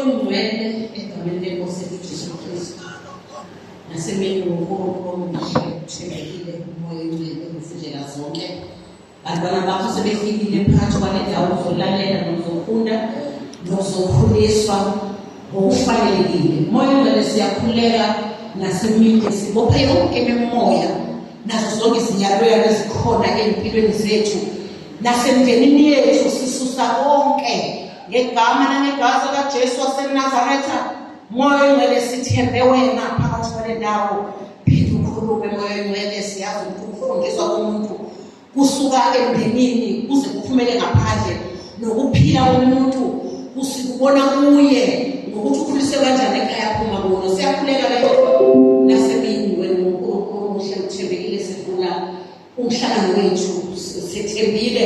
oyingcwele egameni lenkosi yethu Jesu Kristu. Nasemini uNkulunkulu omuhle uthembekile umoya oyingcwele ngezindlela zonke. Abantwana bakho sebefikile phakathi kwale ndawo uzolalela nozofunda nozokhuliswa ngokufanelekile. Moya oyingcwele siyakhuleka nasemini sibophe yonke imimoya nazo zonke izinyalelo ezikhona empilweni zethu nasemndenini yethu sisusa konke ngegama nangegazi likaJesu waseNazaretha. Moya oyingcwele sithembe wena phakathi kwale ndawo. Phinda ukhulume moya oyingcwele, siyazi ukuthi ukufundiswa komuntu kusuka emndenini kuze kuphumele ngaphandle, nokuphila komuntu kusikubona kuye ngokuthi ukhulise kanjani ekhaya phuma kuno. Siyakhuleka leyo nasemini wena uNkulunkulu omuhle uthembekile, sifuna umhlangano wethu sethembile